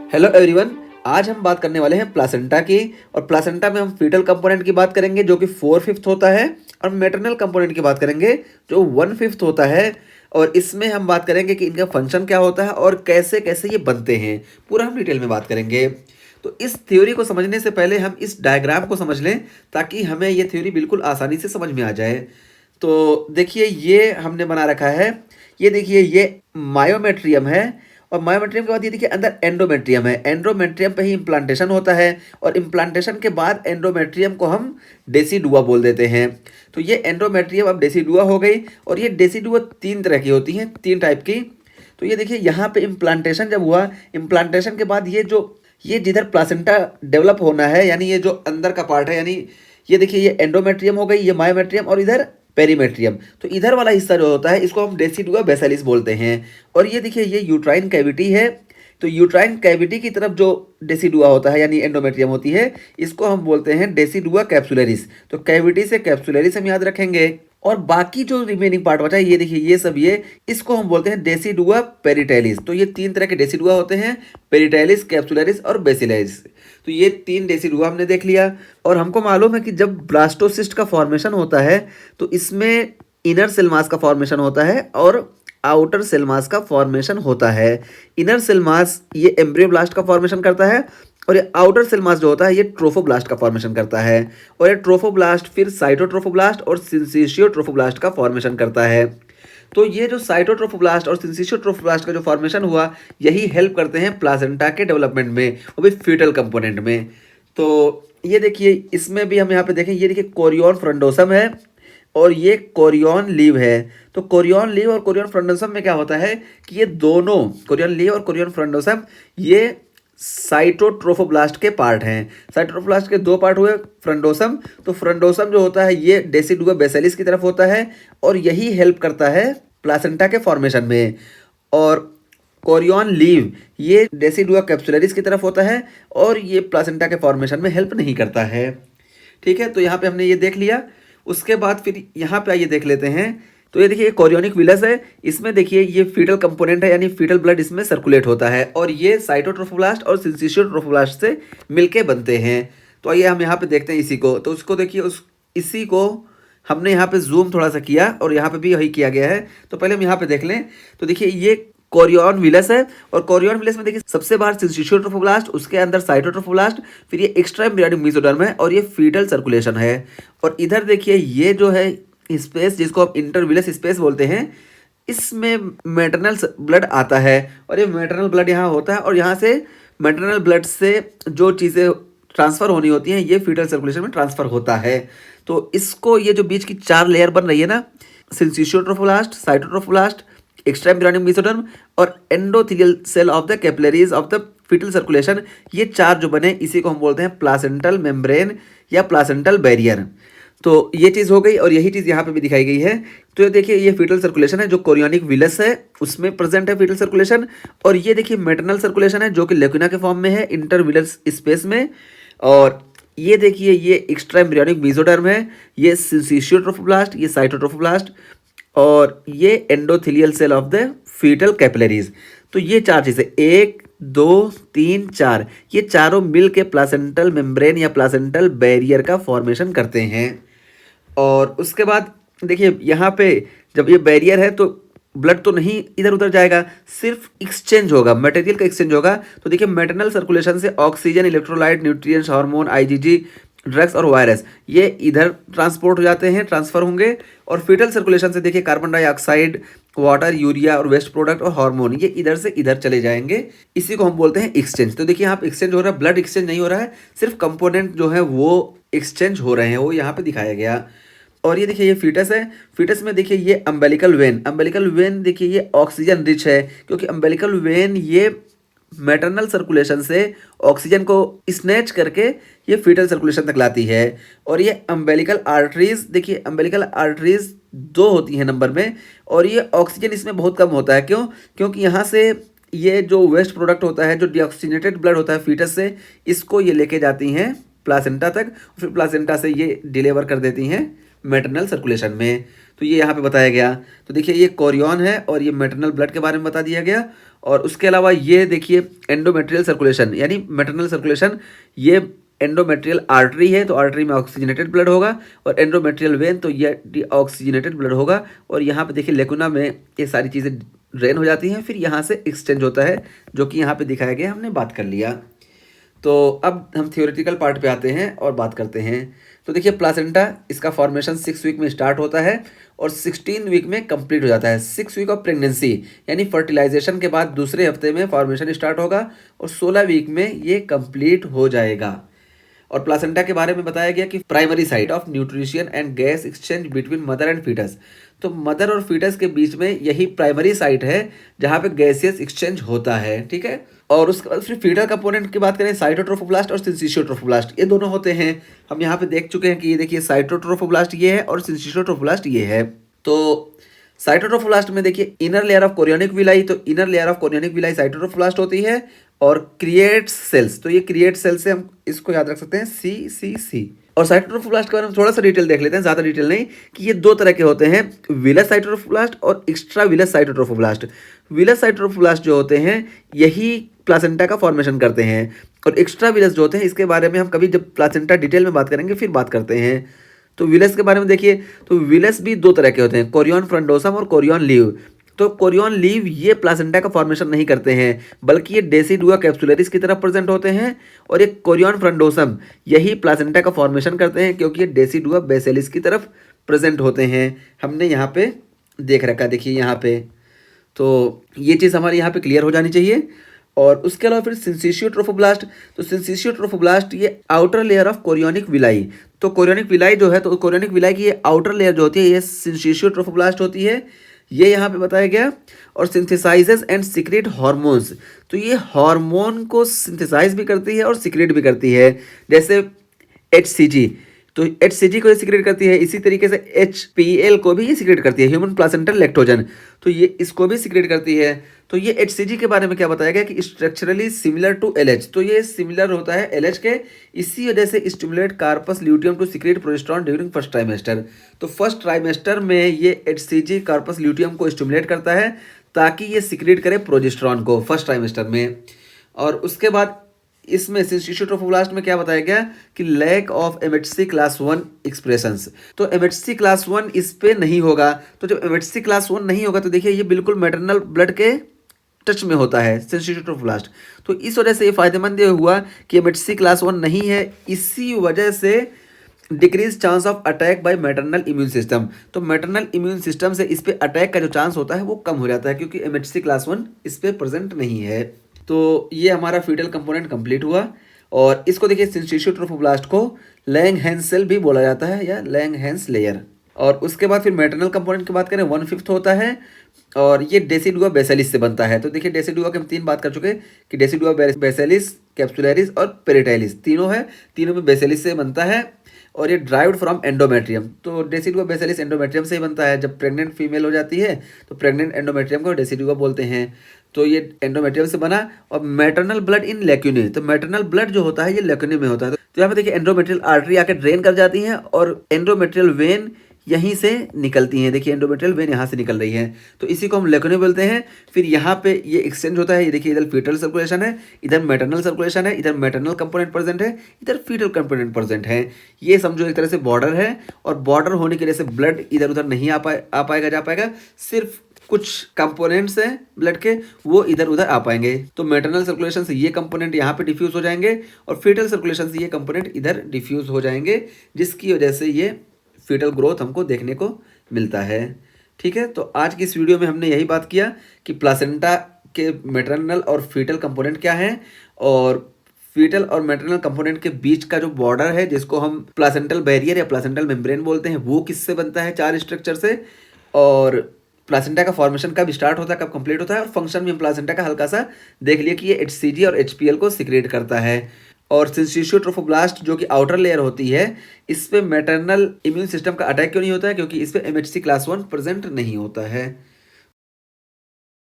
Hello everyone. आज हम बात करने वाले हैं प्लासेंटा की। और प्लासेंटा में हम फीटल कंपोनेंट की बात करेंगे जो कि 4/5 होता है, और मैटरनल कंपोनेंट की बात करेंगे जो 1/5 होता है। और इसमें हम बात करेंगे कि इनका फंक्शन क्या होता है और कैसे कैसे ये बनते हैं, पूरा हम डिटेल में बात करेंगे। तो इस थ्योरी को समझने से पहले हम इस डायग्राम को समझ लें ताकि हमें ये थ्योरी बिल्कुल आसानी से समझ में आ जाए। तो देखिए ये हमने बना रखा है, ये देखिए ये मायोमेट्रियम है, और मायोमेट्रियम के बाद ये देखिए अंदर एंडोमेट्रियम है। एंडोमेट्रियम पे ही इम्प्लांटेशन होता है, और इम्प्लांटेशन के बाद एंडोमेट्रियम को हम डेसिडुआ बोल देते हैं। तो ये एंडोमेट्रियम अब डेसिडुआ हो गई, और ये डेसिडुआ 3 तरह की होती हैं, 3 टाइप की। तो ये देखिए यहाँ पे इम्प्लांटेशन जब हुआ, इम्प्लांटेशन के बाद ये जिधर प्लासेंटा डेवलप होना है, यानी ये जो अंदर का पार्ट है, यानी ये देखिए ये एंडोमेट्रियम हो गई, ये मायोमेट्रियम, और इधर पेरीमेट्रियम। तो इधर वाला हिस्सा जो होता है इसको हम डेसिडुआ बेसिलिस बोलते हैं। और ये देखिए ये यूट्राइन कैविटी है। तो यूट्राइन कैविटी की तरफ जो डेसिडुआ होता है यानी एंडोमेट्रियम होती है, इसको हम बोलते हैं डेसिडुआ कैप्सुलरिस। तो कैविटी से कैप्सुलरिस हम याद रखेंगे। और बाकी जो रिमेनिंग पार्ट बचा है, ये देखिए ये सब, ये इसको हम बोलते हैं डेसिडुआ पेरिटैलिस। तो ये 3 तरह के डेसिडुआ होते हैं, पेरिटैलिस, कैप्सुलरिस और बेसिलरिस। तो ये 3 डेसिडुआ हमने देख लिया। और हमको मालूम है कि जब ब्लास्टोसिस्ट का फॉर्मेशन होता है तो इसमें इनर सेल मास का फॉर्मेशन होता है और आउटर सेल मास का फॉर्मेशन होता है। इनर सेल मास ये एम्ब्रियोब्लास्ट का फॉर्मेशन करता है, और ये आउटर सेल मास जो होता है ये ट्रोफोब्लास्ट का फॉर्मेशन करता है। और ये ट्रोफोब्लास्ट फिर साइटोट्रोफोब्लास्ट और सिंसिशियोट्रोफोब्लास्ट का फॉर्मेशन करता है। तो ये जो साइटोट्रोफोब्लास्ट और सिंसिशियोट्रोफोब्लास्ट का जो फॉर्मेशन हुआ, यही हेल्प करते हैं प्लासेंटा के डेवलपमेंट में, वो भी फीटल कंपोनेंट में। तो ये देखिए इसमें भी हम यहाँ पे देखें, ये देखिए कोरियन फ्रंडोसम है और ये कोरियन लीव है। तो कोरियन लीव और कोरियन फ्रंडोसम में क्या होता है कि ये दोनों, कोरियन लीव और कोरियन फ्रंडोसम, ये साइटोट्रोफोब्लास्ट के पार्ट हैं। साइटोट्रोफोब्लास्ट के 2 पार्ट हुए, फ्रंडोसम। तो फ्रंडोसम जो होता है ये डेसिडुआ बेसिलिस की तरफ होता है, और यही हेल्प करता है प्लासेंटा के फॉर्मेशन में। और कोरियन लीव ये डेसिडुआ कैप्सुलरिस की तरफ होता है, और ये प्लासेंटा के फॉर्मेशन में हेल्प नहीं करता है। ठीक है, तो यहाँ पे हमने ये देख लिया। उसके बाद फिर यहाँ पे आइए देख लेते हैं। तो ये देखिए कोरियोनिक विलस है, इसमें देखिए ये फीटल कंपोनेंट है, यानी फीटल ब्लड इसमें सर्कुलेट होता है, और ये साइटोट्रोफोब्लास्ट और सिंसिशियोट्रोफोब्लास्ट से मिलके बनते हैं। तो आइए हम यहाँ पे देखते हैं इसी को। तो उसको देखिए, इसी को हमने यहाँ पे जूम थोड़ा सा किया, और यहाँ पे भी वही किया गया है। तो पहले हम यहाँ पे देख लें। तो देखिए ये कोरियन विलस है, और कोरियन विलस में देखिए सबसे बाहर सिंसिशियोट्रोफोब्लास्ट, उसके अंदर साइटोट्रोफोब्लास्ट, फिर ये एक्स्ट्रा एम्ब्रियोनिक मेसोडर्म है, और ये फीटल सर्कुलेशन है। और इधर देखिए ये जो है स्पेस, जिसको आप इंटरविलस स्पेस बोलते हैं, इसमें मैटरनल ब्लड आता है, और ये मैटरनल ब्लड यहाँ होता है, और यहाँ से मैटरनल ब्लड से जो चीज़ें ट्रांसफ़र होनी होती हैं ये फीटल सर्कुलेशन में ट्रांसफ़र होता है। तो इसको, ये जो बीच की 4 लेयर बन रही है ना, syncytiotrophoblast, cytotrophoblast, extra embryonic mesoderm और endothelial cell of the capillaries of the fetal circulation, ये 4 जो बने इसी को हम बोलते हैं प्लासेंटल मेम्ब्रेन या प्लासेंटल बैरियर। तो ये चीज़ हो गई, और यही चीज़ यहाँ पे भी दिखाई गई है। तो ये देखिए ये फीटल सर्कुलेशन है जो कोरियोनिक विलस है, उसमें प्रेजेंट है फीटल सर्कुलेशन। और ये देखिए मैटरनल सर्कुलेशन है जो कि लेक्यूना के फॉर्म में है इंटरविलस स्पेस में। और ये देखिए ये एक्स्ट्रा एम्ब्रियोनिक मेसोडर्म है, ये सिंसिशियोट्रोफोब्लास्ट, ये साइटोट्रोफोब्लास्ट, और ये endothelial cell of the fetal capillaries. तो ये 4 चीज़ें, 1 2 3 4, ये चारों मिल के प्लासेंटल मेम्ब्रेन या प्लासेंटल बैरियर का फॉर्मेशन करते हैं। और उसके बाद देखिए यहाँ पे जब ये बैरियर है तो ब्लड तो नहीं इधर उधर जाएगा, सिर्फ एक्सचेंज होगा, मटेरियल का एक्सचेंज होगा। तो देखिए मैटरनल सर्कुलेशन से oxygen, electrolyte, nutrients, hormone, IgG, drugs और वायरस ये इधर ट्रांसपोर्ट हो जाते हैं, ट्रांसफर होंगे। और फीटल सर्कुलेशन से देखिए कार्बन डाइऑक्साइड, वाटर, यूरिया और वेस्ट प्रोडक्ट और हार्मोन ये इधर से इधर चले जाएंगे। इसी को हम बोलते हैं एक्सचेंज। तो देखिए यहाँ पे एक्सचेंज हो रहा है, ब्लड एक्सचेंज नहीं हो रहा है, सिर्फ कंपोनेंट जो है वो एक्सचेंज हो रहे हैं, वो यहाँ पे दिखाया गया। और ये देखिए ये फीटस है, फीटस में देखिए ये अम्बेलिकल वेन, अम्बेलिकल वेन देखिए ये ऑक्सीजन रिच है, क्योंकि अम्बेलिकल वेन ये मैटरनल सर्कुलेशन से ऑक्सीजन को स्नैच करके ये फीटल सर्कुलेशन तक लाती है। और ये अम्बेलिकल आर्टरीज, देखिए अम्बेलिकल आर्टरीज 2 होती हैं नंबर में, और ये ऑक्सीजन इसमें बहुत कम होता है। क्यों? क्योंकि यहाँ से ये जो वेस्ट प्रोडक्ट होता है, जो डीऑक्सीजनेटेड ब्लड होता है फीटस से, इसको ये लेके जाती हैं प्लासेंटा तक, फिर प्लासेंटा से ये डिलीवर कर देती हैं मैटरनल सर्कुलेशन में। तो ये यहाँ पे बताया गया। तो देखिए ये कोरियन है और ये मैटरनल ब्लड के बारे में बता दिया गया। और उसके अलावा ये देखिए एंडोमेट्रियल सर्कुलेशन यानी मैटरनल सर्कुलेशन, ये एंडोमेट्रियल आर्टरी है तो आर्टरी में ऑक्सीजनेटेड ब्लड होगा, और एंडोमेट्रियल वेन तो ये ऑक्सीजनेटेड ब्लड होगा। और यहाँ पे देखिए लेकुना में ये सारी चीज़ें ड्रेन हो जाती हैं, फिर यहाँ से एक्सचेंज होता है, जो कि यहाँ पे दिखाया गया, हमने बात कर लिया। तो अब हम थियोरेटिकल पार्ट पे आते हैं और बात करते हैं। तो देखिए प्लासेंटा, इसका फॉर्मेशन 6 वीक में स्टार्ट होता है और 16 वीक में कंप्लीट हो जाता है। 6 वीक ऑफ प्रेगनेंसी यानी फर्टिलाइजेशन के बाद दूसरे हफ्ते में फॉर्मेशन स्टार्ट होगा और 16 वीक में ये कंप्लीट हो जाएगा। और प्लासेंटा के बारे में बताया गया कि primary site of nutrition and gas exchange between mother and fetus. तो मदर और फीटस के बीच में यही प्राइमरी साइट है जहाँ पे गैसियस एक्सचेंज होता है, ठीक है। और उसके बाद फिर फीटल कंपोनेंट की बात करें, साइटोट्रोफोब्लास्ट और सिंचियोट्रोफोब्लास्ट, ये दोनों होते हैं। हम यहाँ पे देख चुके हैं कि ये देखिए साइटोट्रोफोब्लास्ट ये है और सिंचियोट्रोफोब्लास्ट ये है। तो साइटोट्रोफोब्लास्ट में देखिए inner layer of chorionic villi, तो inner layer of chorionic villi cytotrophoblast होती है और क्रिएट सेल्स, तो ये क्रिएट सेल्स से हम इसको याद रख सकते हैं सी। और साइटोट्रोफोब्लास्ट के बारे में थोड़ा सा डिटेल देख लेते हैं, ज़्यादा डिटेल नहीं, कि ये दो तरह के होते हैं, विलस साइटोट्रोफोब्लास्ट और extra villous cytotrophoblast. Villous cytotrophoblast जो होते हैं यही प्लासेंटा का फॉर्मेशन करते हैं, और एक्स्ट्रा विलस जो होते हैं इसके बारे में हम कभी जब प्लासेंटा डिटेल में बात करेंगे फिर बात करते हैं। तो विलस के बारे में देखिए, तो विलस भी दो तरह के होते हैं, कोरियन फ्रंडोसम और कोरियन लीव। तो कोरियन लीव ये प्लासेंटा का फॉर्मेशन नहीं करते हैं, बल्कि ये डेसिडुआ कैप्सुलरिस की तरफ प्रेजेंट होते हैं, और एक कोरियन फ्रंडोसम यही प्लासेंटा का फॉर्मेशन करते हैं, क्योंकि ये डेसिडुआ बेसिलिस की तरफ प्रेजेंट होते हैं। हमने यहाँ पे देख रखा, देखिए यहाँ पे, तो ये चीज़ हमारे यहाँ पे क्लियर हो जानी चाहिए। और उसके अलावा फिर सिंसिशियोट्रोफोब्लास्ट, तो सिंसिशियोट्रोफोब्लास्ट ये outer layer of chorionic villi. तो कोरियोनिक विलाई जो है, तो कोरियोनिक विलाई की ये आउटर लेयर जो होती है ये सिंसिशियोट्रोफोब्लास्ट होती है, ये यहाँ पे बताया गया। और सिंथेसाइजेस एंड सीक्रेट हार्मोन्स, तो ये हार्मोन को सिंथेसाइज भी करती है और सीक्रेट भी करती है, जैसे HCG, तो HCG को ये सीक्रेट करती है, इसी तरीके से HPL को भी ये सीक्रेट करती है, ह्यूमन प्लासेंटल लैक्टोजन, तो ये इसको भी सीक्रेट करती है। तो ये HCG के बारे में क्या बताया गया कि स्ट्रक्चरली सिमिलर टू LH, तो ये सिमिलर होता है LH के, इसी वजह से stimulate corpus luteum to secrete progesterone during first trimester. तो फर्स्ट ट्राइमेस्टर में ये HCG कार्पस ल्यूटियम को स्टिमुलेट करता है ताकि ये सीक्रेट करे प्रोजेस्टेरॉन को फर्स्ट ट्राइमेस्टर में। और उसके बाद इसमें सिंसिशियोट्रोफोब्लास्ट में क्या बताया गया कि lack of MHC class 1 expressions, तो MHC क्लास 1 इस पे नहीं होगा। तो जब MHC क्लास 1 नहीं होगा तो देखिए ये बिल्कुल मैटरनल ब्लड के टच में होता है सिंसिशियोट्रोफोब्लास्ट, तो इस वजह से ये फायदेमंद ये हुआ कि MHC क्लास 1 नहीं है, इसी वजह से decrease chance of attack by maternal immune system. तो मैटरनल इम्यून सिस्टम से इस पे अटैक का जो चांस होता है वो कम हो जाता है, क्योंकि MHC क्लास 1 इस पे प्रेजेंट नहीं है। तो ये हमारा फीटल कंपोनेंट कंप्लीट हुआ। और इसको देखिए सिंसिशियोट्रोफोब्लास्ट को लैंगहेंस सेल भी बोला जाता है या लैंगहेंस लेयर। और उसके बाद फिर मैटरनल कंपोनेंट की बात करें 1/5 होता है, और ये डेसिडुआ बेसिलिस से बनता है। तो देखिए डेसिडुआ के हम 3 बात कर चुके हैं कि डेसिडुआ बेसिलिस, कैप्सुलरिस और पेरिटाइलिस तीनों है, तीनों में बेसिलिस से बनता है, और ये ड्राइव्ड फ्रॉम एंडोमेट्रियम। तो डेसिडुआ बेसिलिस एंडोमेट्रियम से ही बनता है, जब प्रेग्नेंट फीमेल हो जाती है तो प्रेग्नेंट एंडोमेट्रियम को डेसिडुआ बोलते हैं। तो ये एंडोमेट्रियम से बना। और मैटरनल ब्लड इन लेक्यूने, तो मैटरनल ब्लड जो होता है ये लेक्यूने में होता है। तो यहाँ पे देखिए एंडोमेट्रियल आर्टरी आकर ड्रेन कर जाती हैं और एंडोमेट्रियल वेन यहीं से निकलती हैं, देखिए एंडोमेट्रियल वेन यहाँ से निकल रही है, तो इसी को हम लेक्यूने बोलते हैं। फिर यहाँ पे ये एक्सचेंज होता है, ये देखिए इधर फीटल सर्कुलेशन है, इधर मैटरनल सर्कुलेशन है, इधर मैटरनल कंपोनेंट प्रेजेंट है, इधर फीटल कंपोनेंट प्रेजेंट है। ये समझो एक तरह से बॉर्डर है, और बॉर्डर होने की वजह से ब्लड इधर उधर नहीं आ पाएगा जा पाएगा, सिर्फ कुछ कंपोनेंट्स हैं ब्लड के वो इधर उधर आ पाएंगे। तो मैटरनल सर्कुलेशन से ये कंपोनेंट यहाँ पे डिफ्यूज हो जाएंगे, और फीटल सर्कुलेशन से ये कंपोनेंट इधर डिफ्यूज हो जाएंगे, जिसकी वजह से ये फीटल ग्रोथ हमको देखने को मिलता है। ठीक है, तो आज की इस वीडियो में हमने यही बात किया कि प्लासेंटा के मैटरनल और फीटल कंपोनेंट क्या है, और फीटल और मैटरनल कंपोनेंट के बीच का जो बॉर्डर है जिसको हम प्लासेंटल बैरियर या प्लासेंटल मेम्ब्रेन बोलते हैं, वो किससे बनता है, 4 स्ट्रक्चर से, और प्लासेंटा का फॉर्मेशन कब स्टार्ट होता है, कब कंप्लीट होता है, और फंक्शन में प्लासेंटा का हल्का सा देख लिया कि ये HCG और HPL को सीक्रेट करता है। और सिंसिशियोट्रोफोब्लास्ट जो कि आउटर लेयर होती है, इस पे मैटरनल इम्यून सिस्टम का अटैक क्यों नहीं होता है, क्योंकि इस पे MHC क्लास 1 प्रेजेंट नहीं होता है।